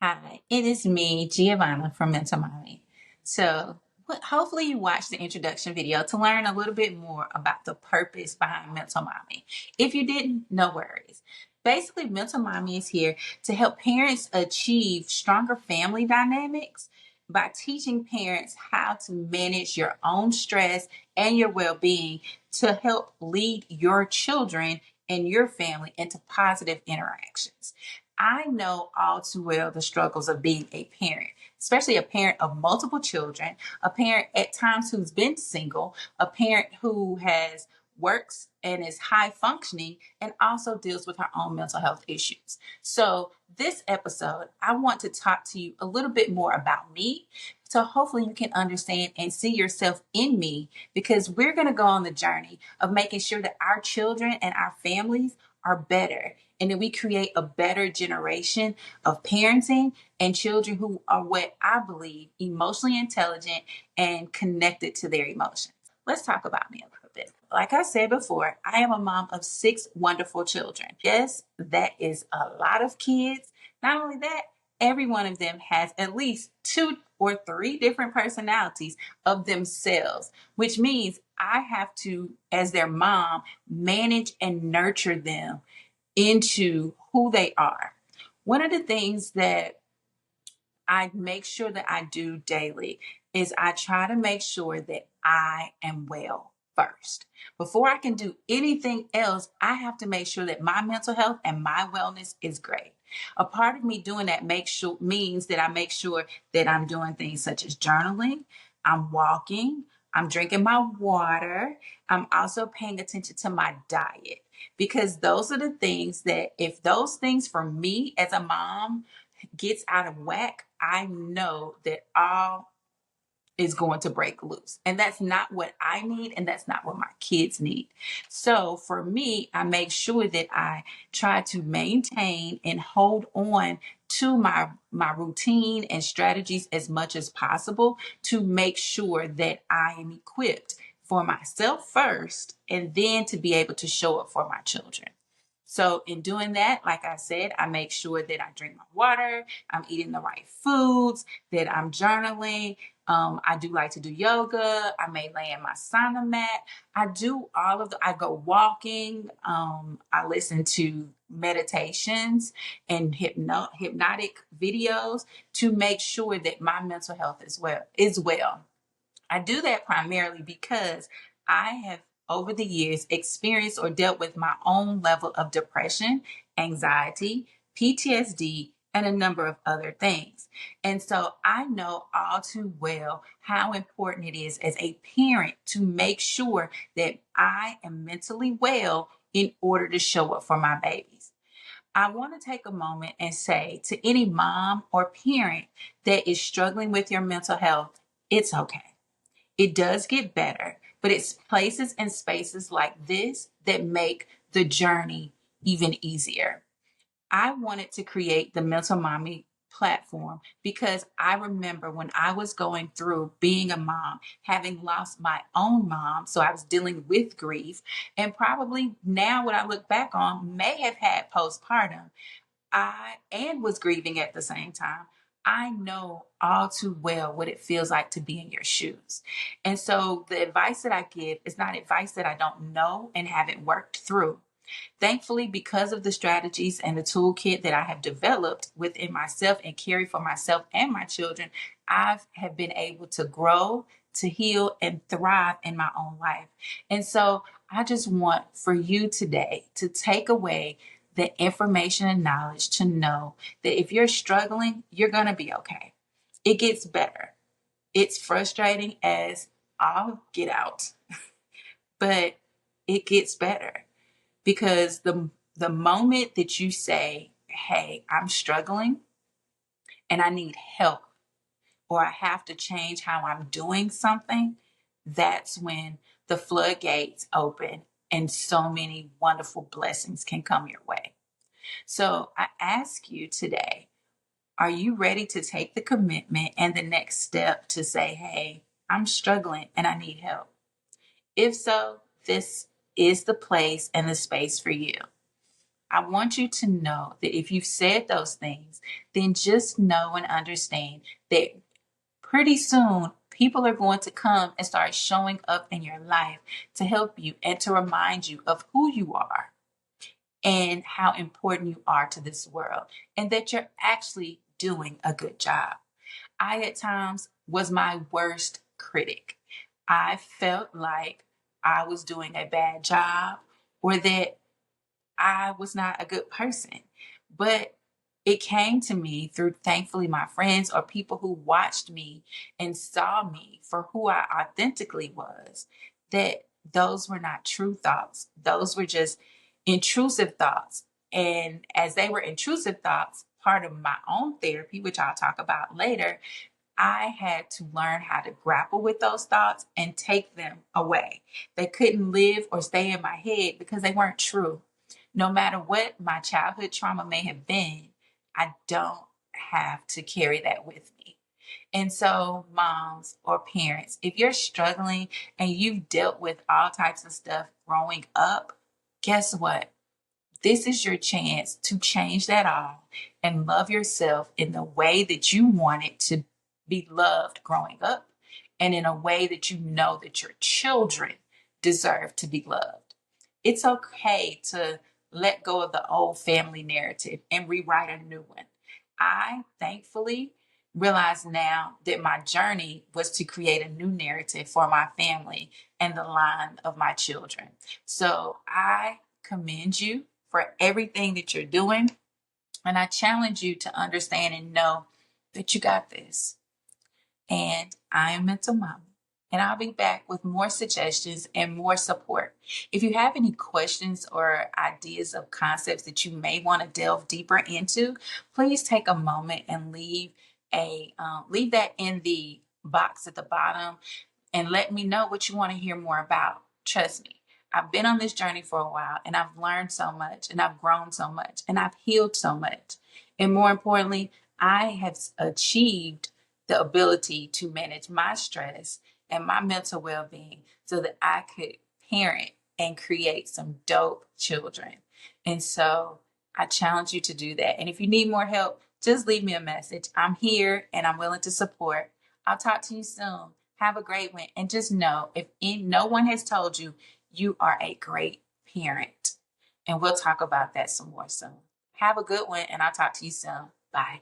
Hi, it is me, Giovanna from MentalMommie. Hopefully you watched the introduction video to learn a little bit more about the purpose behind MentalMommie. If you didn't, no worries. Basically, MentalMommie is here to help parents achieve stronger family dynamics by teaching parents how to manage your own stress and your well-being to help lead your children and your family into positive interactions. I know all too well the struggles of being a parent, especially a parent of multiple children, a parent at times who's been single, a parent who has works and is high functioning and also deals with her own mental health issues. So, this episode, I want to talk to you a little bit more about me. So, hopefully, you can understand and see yourself in me because we're going to go on the journey of making sure that our children and our families are better and that we create a better generation of parenting and children who are what I believe emotionally intelligent and connected to their emotions. Let's talk about me a little bit. Like I said before, I am a mom of 6 wonderful children. Yes, that is a lot of kids. Not only that, every one of them has at least 2 or 3 different personalities of themselves, which means I have to, as their mom, manage and nurture them into who they are. One of the things that I make sure that I do daily is I try to make sure that I am well first. Before I can do anything else, I have to make sure that my mental health and my wellness is great. A part of me doing that means that I make sure that I'm doing things such as journaling, I'm walking, I'm drinking my water, I'm also paying attention to my diet because those are the things that if those things for me as a mom gets out of whack, I know that all is going to break loose. And that's not what I need, and that's not what my kids need. So for me, I make sure that I try to maintain and hold on to my routine and strategies as much as possible to make sure that I am equipped for myself first and then to be able to show up for my children. So in doing that, like I said, I make sure that I drink my water, I'm eating the right foods, that I'm journaling. I do like to do yoga. I may lay in my sauna mat. I go walking. I listen to meditations and hypnotic videos to make sure that my mental health is well. I do that primarily because I have over the years experienced or dealt with my own level of depression, anxiety, PTSD, and a number of other things. And so I know all too well how important it is as a parent to make sure that I am mentally well in order to show up for my babies. I want to take a moment and say to any mom or parent that is struggling with your mental health, it's okay. It does get better, but it's places and spaces like this that make the journey even easier. I wanted to create the MentalMommie platform because I remember when I was going through being a mom, having lost my own mom, so I was dealing with grief, and probably now what I look back on may have had postpartum. I and was grieving at the same time. I know all too well what it feels like to be in your shoes. And so the advice that I give is not advice that I don't know and haven't worked through. Thankfully, because of the strategies and the toolkit that I have developed within myself and carry for myself and my children, I have been able to grow, to heal, and thrive in my own life. And so I just want for you today to take away the information and knowledge to know that if you're struggling, you're going to be okay. It gets better. It's frustrating as all get out, but it gets better because the moment that you say, "Hey, I'm struggling and I need help," or "I have to change how I'm doing something," that's when the floodgates open and so many wonderful blessings can come your way. So I ask you today, are you ready to take the commitment and the next step to say, "Hey, I'm struggling and I need help"? If so, this is the place and the space for you. I want you to know that if you've said those things, then just know and understand that pretty soon people are going to come and start showing up in your life to help you and to remind you of who you are and how important you are to this world, and that you're actually doing a good job. I, at times, was my worst critic. I felt like I was doing a bad job or that I was not a good person. But it came to me through, thankfully, my friends or people who watched me and saw me for who I authentically was, that those were not true thoughts. Those were just intrusive thoughts. And as they were intrusive thoughts, part of my own therapy, which I'll talk about later, I had to learn how to grapple with those thoughts and take them away. They couldn't live or stay in my head because they weren't true. No matter what my childhood trauma may have been, I don't have to carry that with me. And so, moms or parents, if you're struggling and you've dealt with all types of stuff growing up, guess what? This is your chance to change that all and love yourself in the way that you wanted to be loved growing up, and in a way that you know that your children deserve to be loved. It's okay to let go of the old family narrative and rewrite a new one. I thankfully realize now that my journey was to create a new narrative for my family and the line of my children. So I commend you for everything that you're doing. And I challenge you to understand and know that you got this. And I am Mental Mommy. And I'll be back with more suggestions and more support. If you have any questions or ideas of concepts that you may want to delve deeper into, please take a moment and leave that in the box at the bottom and let me know what you want to hear more about. Trust me, I've been on this journey for a while and I've learned so much and I've grown so much and I've healed so much. And more importantly, I have achieved the ability to manage my stress and my mental well-being so that I could parent and create some dope children. And so I challenge you to do that. And if you need more help, just leave me a message. I'm here and I'm willing to support. I'll talk to you soon. Have a great one. And just know, if no one has told you, you are a great parent. And we'll talk about that some more soon. Have a good one, and I'll talk to you soon. Bye.